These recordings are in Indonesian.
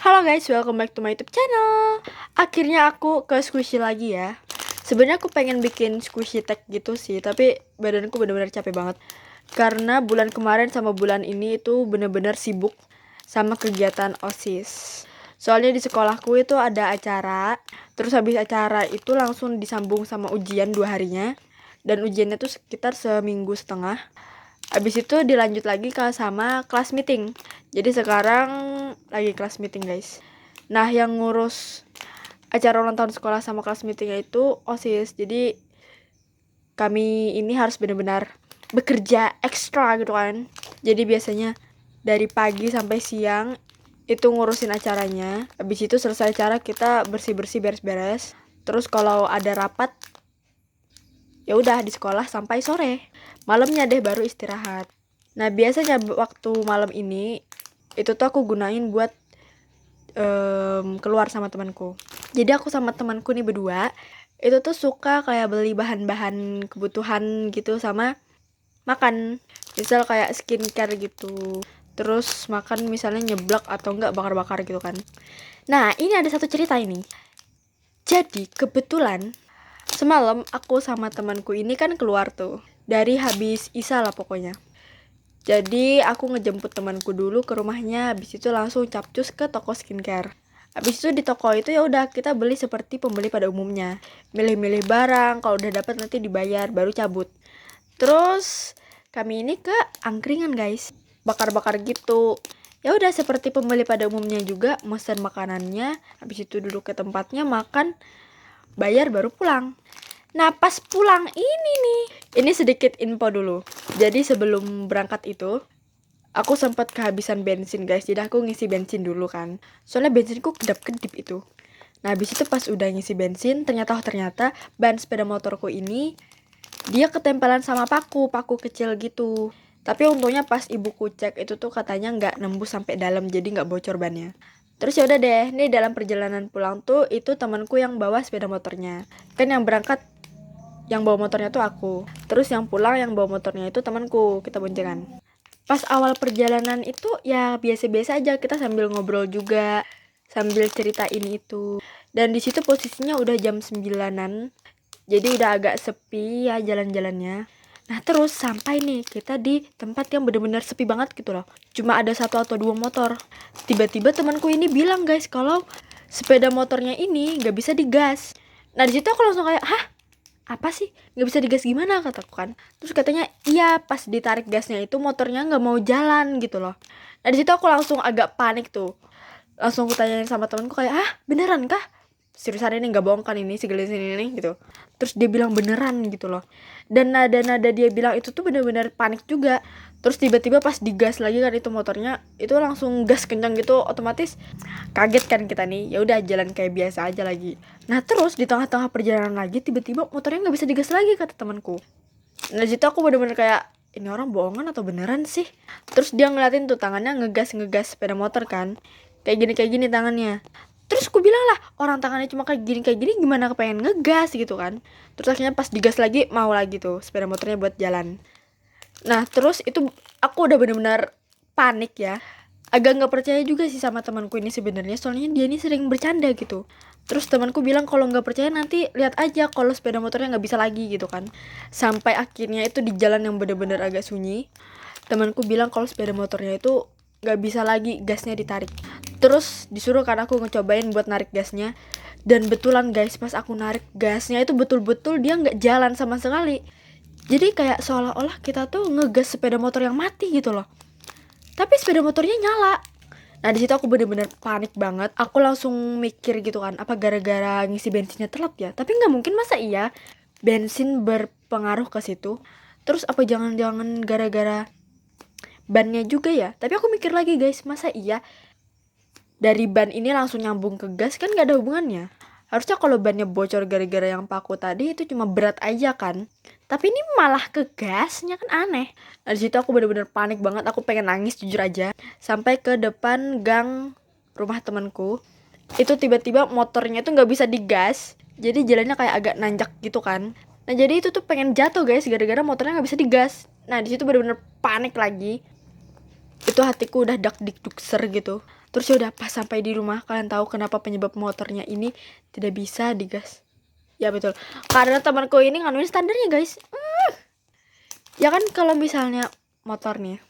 Halo guys, welcome back to my YouTube channel. Akhirnya aku ke squishy lagi ya. Sebenarnya aku pengen bikin squishy tag gitu sih, tapi badanku bener-bener capek banget. Karena bulan kemarin sama bulan ini itu bener-bener sibuk sama kegiatan OSIS. Soalnya di sekolahku itu ada acara, terus habis acara itu langsung disambung sama ujian 2 harinya. Dan ujiannya tuh sekitar seminggu setengah. Habis itu dilanjut lagi sama kelas meeting. Jadi sekarang lagi kelas meeting guys. Nah yang ngurus acara ulang tahun sekolah sama kelas meetingnya itu OSIS. Jadi kami ini harus benar-benar bekerja ekstra gitu kan. Jadi biasanya dari pagi sampai siang itu ngurusin acaranya. Habis itu selesai acara kita bersih-bersih beres-beres. Terus kalau ada rapat ya udah di sekolah sampai sore. Malamnya deh baru istirahat. Nah biasanya waktu malam ini itu tuh aku gunain buat keluar sama temanku. Jadi aku sama temanku nih berdua itu tuh suka kayak beli bahan-bahan kebutuhan gitu sama makan. Misal kayak skincare gitu. Terus makan misalnya nyeblak atau enggak bakar-bakar gitu kan. Nah ini ada satu cerita ini. Jadi kebetulan semalam aku sama temanku ini kan keluar tuh dari habis Isa lah pokoknya. Jadi aku ngejemput temanku dulu ke rumahnya, habis itu langsung capcus ke toko skincare. Habis itu di toko itu ya udah kita beli seperti pembeli pada umumnya. Milih-milih barang, kalau udah dapat nanti dibayar baru cabut. Terus kami ini ke angkringan guys. Bakar-bakar gitu. Ya udah seperti pembeli pada umumnya juga, mesen makanannya, habis itu duduk ke tempatnya makan, bayar baru pulang. Nah pas pulang ini sedikit info dulu. Jadi sebelum berangkat itu aku sempat kehabisan bensin guys. Jadi aku ngisi bensin dulu kan. Soalnya bensinku kedap-kedip itu. Nah habis itu pas udah ngisi bensin ternyata ban sepeda motorku ini dia ketempelan sama paku kecil gitu. Tapi untungnya pas ibuku cek itu tuh katanya nggak nembus sampai dalam, jadi nggak bocor bannya. Terus ya udah deh, nih dalam perjalanan pulang tuh itu temanku yang bawa sepeda motornya. Kan yang berangkat yang bawa motornya tuh aku. Terus yang pulang yang bawa motornya itu temanku, kita boncengan. Pas awal perjalanan itu ya biasa-biasa aja, kita sambil ngobrol juga, sambil cerita ini itu. Dan di situ posisinya udah jam 9-an. Jadi udah agak sepi ya jalan-jalannya. Nah terus sampai nih kita di tempat yang bener-bener sepi banget gitu loh. Cuma ada 1 atau 2 motor. Tiba-tiba temanku ini bilang guys kalau sepeda motornya ini gak bisa digas. Nah di situ aku langsung kayak, hah? Apa sih nggak bisa digas gimana, kataku kan. Terus katanya iya pas ditarik gasnya itu motornya nggak mau jalan gitu loh. Nah di situ aku langsung agak panik tuh, langsung aku tanyain sama temanku kayak, ah beneran kah, seriusan ini nggak bohong kan ini si gelis ini gitu. Terus dia bilang beneran gitu loh, dan nada-nada dia bilang itu tuh bener-bener panik juga. Terus tiba-tiba pas digas lagi kan itu motornya itu langsung gas kencang gitu, otomatis kaget kan kita nih. Ya udah jalan kayak biasa aja lagi. Nah terus di tengah-tengah perjalanan lagi tiba-tiba motornya nggak bisa digas lagi kata temanku. Nah situ aku bener-bener kayak ini orang bohongan atau beneran sih. Terus dia ngeliatin tuh tangannya ngegas sepeda motor kan, kayak gini tangannya. Terus aku bilang lah orang tangannya cuma kayak gini gimana kepengen ngegas gitu kan. Terus akhirnya pas digas lagi mau lagi tuh sepeda motornya buat jalan. Nah terus itu aku udah bener-bener panik ya, agak nggak percaya juga sih sama temanku ini sebenarnya, soalnya dia ini sering bercanda gitu. Terus temanku bilang kalau nggak percaya nanti lihat aja kalau sepeda motornya nggak bisa lagi gitu kan. Sampai akhirnya itu di jalan yang bener-bener agak sunyi, temanku bilang kalau sepeda motornya itu nggak bisa lagi gasnya ditarik. Terus disuruh kan aku ngecobain buat narik gasnya, dan betulan guys pas aku narik gasnya itu betul-betul dia nggak jalan sama sekali. Jadi kayak seolah-olah kita tuh ngegas sepeda motor yang mati gitu loh. Tapi sepeda motornya nyala. Nah di situ aku bener-bener panik banget. Aku langsung mikir gitu kan, apa gara-gara ngisi bensinnya telat ya? Tapi nggak mungkin, masa iya bensin berpengaruh ke situ? Terus apa jangan-jangan gara-gara bannya juga ya? Tapi aku mikir lagi guys, masa iya dari ban ini langsung nyambung ke gas, kan nggak ada hubungannya. Harusnya kalau bannya bocor gara-gara yang paku tadi itu cuma berat aja kan. Tapi ini malah ke gasnya, kan aneh. Nah disitu aku bener-bener panik banget, aku pengen nangis jujur aja. Sampai ke depan gang rumah temanku, itu tiba-tiba motornya tuh nggak bisa digas. Jadi jalannya kayak agak nanjak gitu kan. Nah jadi itu tuh pengen jatuh guys gara-gara motornya nggak bisa digas. Nah disitu bener-bener panik lagi. Itu hatiku udah dak dik dukser gitu. Terus ya udah pas sampai di rumah, kalian tahu kenapa penyebab motornya ini tidak bisa digas? Ya betul, karena temanku ini nganuin standarnya guys. Ya kan kalau misalnya motor nih,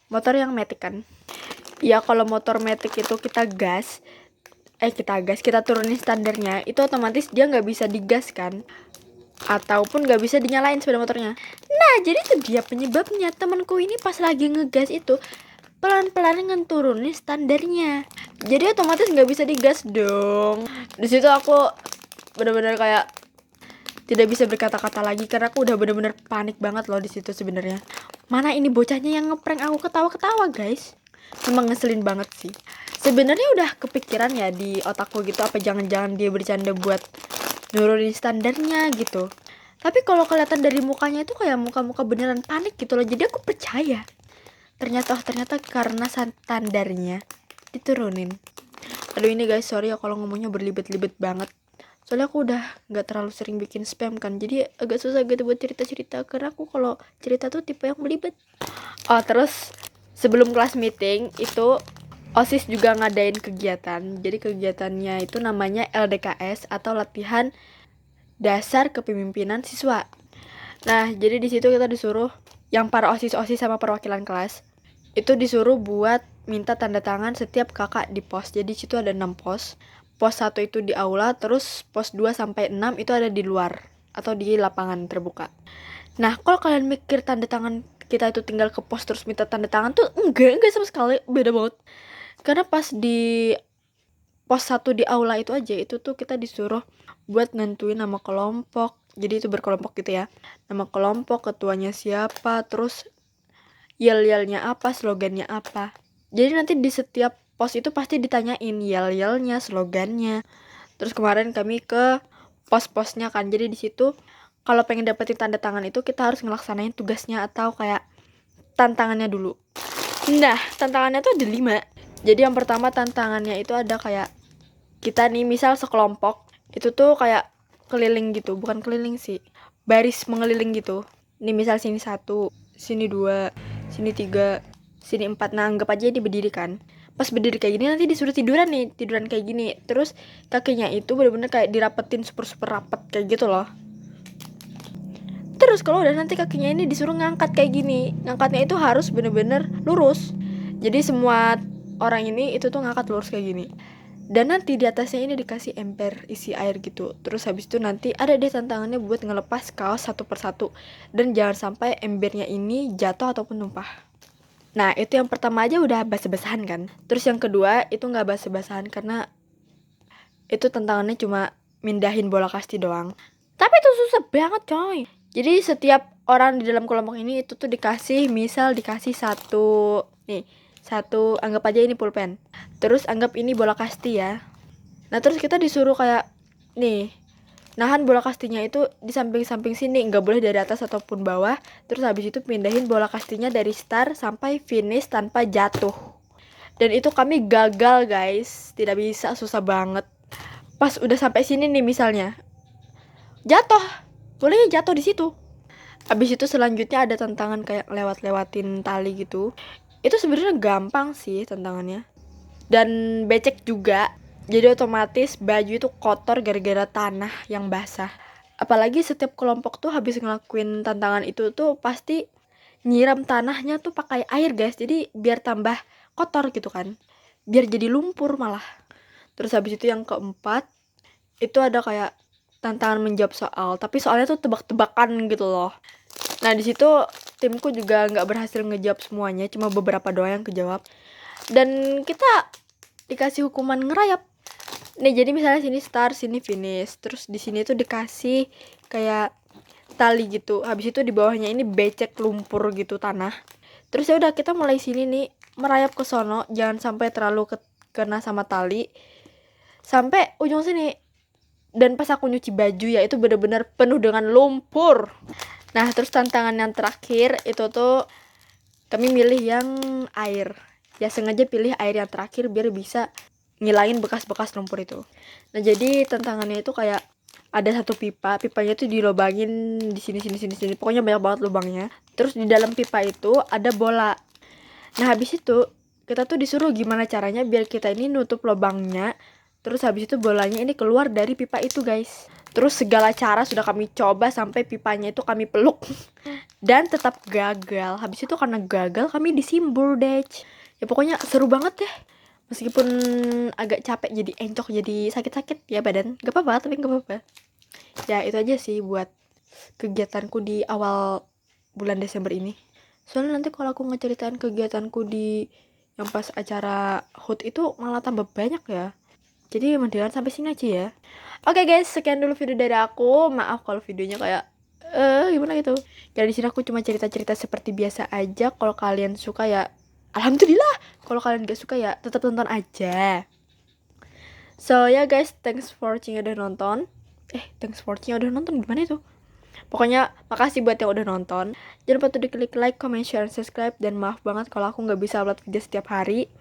motor yang matic kan, ya kalau motor matic itu kita turunin standarnya, itu otomatis dia nggak bisa digas kan, ataupun nggak bisa dinyalain sepeda motornya. Nah jadi itu dia penyebabnya. Temanku ini pas lagi ngegas itu pelan-pelan ngeturunin standarnya, jadi otomatis nggak bisa digas dong. Di situ aku bener-bener kayak tidak bisa berkata-kata lagi, karena aku udah bener-bener panik banget loh di situ sebenarnya. Mana ini bocahnya yang ngeprank aku ketawa-ketawa guys. Memang ngeselin banget sih. Sebenarnya udah kepikiran ya di otakku gitu, apa jangan-jangan dia bercanda buat nurunin standarnya gitu. Tapi kalau kelihatan dari mukanya itu kayak muka-muka beneran panik gitu loh. Jadi aku percaya. Ternyata karena standarnya diturunin. Aduh ini guys, sorry ya kalau ngomongnya berlibet-libet banget. Soalnya aku udah nggak terlalu sering bikin spam kan, jadi agak susah gitu buat cerita-cerita, karena aku kalau cerita tuh tipe yang belibet. Oh terus sebelum kelas meeting itu OSIS juga ngadain kegiatan. Jadi kegiatannya itu namanya LDKS atau latihan dasar kepemimpinan siswa. Nah jadi di situ kita disuruh, yang para OSIS sama perwakilan kelas itu disuruh buat minta tanda tangan setiap kakak di pos. Jadi situ ada 6 pos. Pos 1 itu di aula, terus pos 2 sampai 6 itu ada di luar atau di lapangan terbuka. Nah, kalau kalian mikir tanda tangan kita itu tinggal ke pos terus minta tanda tangan tuh enggak sama sekali, beda banget. Karena pas di pos 1 di aula itu aja, itu tuh kita disuruh buat nentuin nama kelompok. Jadi itu berkelompok gitu ya. Nama kelompok, ketuanya siapa, terus yel-yelnya apa, slogannya apa. Jadi nanti di setiap pos itu pasti ditanyain yel-yelnya, slogannya. Terus kemarin kami ke pos-posnya kan. Jadi di situ kalau pengen dapetin tanda tangan itu kita harus ngelaksanain tugasnya atau kayak tantangannya dulu. Nah, tantangannya tuh ada 5. Jadi yang pertama tantangannya itu ada kayak kita nih misal sekelompok itu tuh kayak keliling gitu, bukan keliling sih, baris mengeliling gitu. Nih misal sini 1, sini 2, sini 3, sini 4. Nah anggap aja dia berdiri kan. Pas berdiri kayak gini nanti disuruh tiduran kayak gini. Terus kakinya itu bener-bener kayak dirapetin super rapet kayak gitu loh. Terus kalau udah nanti kakinya ini disuruh ngangkat kayak gini. Ngangkatnya itu harus bener-bener lurus. Jadi semua orang ini itu tuh ngangkat lurus kayak gini. Dan nanti di atasnya ini dikasih ember isi air gitu. Terus habis itu nanti ada deh tantangannya buat ngelepas kaos satu persatu. Dan jangan sampai embernya ini jatuh ataupun tumpah. Nah itu yang pertama aja udah basa-basahan kan. Terus yang kedua itu gak basa-basahan, karena itu tantangannya cuma mindahin bola kasti doang. Tapi itu susah banget coy. Jadi setiap orang di dalam kelompok ini itu tuh dikasih satu anggap aja ini pulpen. Terus anggap ini bola kasti ya. Nah terus kita disuruh kayak nih nahan bola kastinya itu di samping-samping sini, nggak boleh dari atas ataupun bawah. Terus habis itu pindahin bola kastinya dari start sampai finish tanpa jatuh. Dan itu kami gagal guys, tidak bisa, susah banget. Pas udah sampai sini nih misalnya jatuh, bolehnya jatuh di situ. Habis itu selanjutnya ada tantangan kayak lewat-lewatin tali gitu. Itu sebenarnya gampang sih tantangannya. Dan becek juga. Jadi otomatis baju itu kotor gara-gara tanah yang basah. Apalagi setiap kelompok tuh habis ngelakuin tantangan itu tuh pasti nyiram tanahnya tuh pakai air guys. Jadi biar tambah kotor gitu kan. Biar jadi lumpur malah. Terus habis itu yang keempat itu ada kayak tantangan menjawab soal. Tapi soalnya tuh tebak-tebakan gitu loh. Nah di situ timku juga nggak berhasil ngejawab semuanya. Cuma beberapa doang yang kejawab. Dan kita dikasih hukuman ngerayap. Nih jadi misalnya sini start, sini finish. Terus di sini tuh dikasih kayak tali gitu. Habis itu di bawahnya ini becek lumpur gitu tanah. Terus ya udah kita mulai sini nih merayap ke sono, jangan sampai terlalu kena sama tali. Sampai ujung sini. Dan pas aku nyuci baju ya itu bener-bener penuh dengan lumpur. Nah, terus tantangan yang terakhir itu tuh kami milih yang air. Ya sengaja pilih air yang terakhir biar bisa ngilangin bekas-bekas lumpur itu. Nah jadi tantangannya itu kayak ada satu pipanya tuh dilobangin di sini, pokoknya banyak banget lubangnya. Terus di dalam pipa itu ada bola. Nah habis itu kita tuh disuruh gimana caranya biar kita ini nutup lubangnya, terus habis itu bolanya ini keluar dari pipa itu guys. Terus segala cara sudah kami coba sampai pipanya itu kami peluk dan tetap gagal. Habis itu karena gagal kami disimbur deh. Ya pokoknya seru banget deh. Meskipun agak capek jadi encok, jadi sakit-sakit ya badan, gak apa-apa, tapi gak apa-apa. Ya itu aja sih buat kegiatanku di awal bulan Desember ini. Soalnya nanti kalau aku ngeceritain kegiatanku di yang pas acara HUT itu malah tambah banyak ya. Jadi mendingan sampai sini aja ya. Oke guys, sekian dulu video dari aku. Maaf kalau videonya kayak gimana gitu. Ya di sini aku cuma cerita-cerita seperti biasa aja. Kalau kalian suka ya alhamdulillah. Kalau kalian gak suka ya tetap tonton aja. So ya guys, thanks for watching udah nonton. Thanks for watching udah nonton gimana itu? Pokoknya makasih buat yang udah nonton. Jangan lupa tuh diklik like, comment, share, subscribe. Dan maaf banget kalau aku gak bisa upload video setiap hari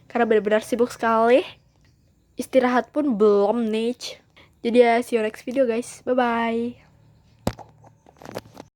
karena benar-benar sibuk sekali. Istirahat pun belum nih. Jadi ya see you next video guys. Bye bye.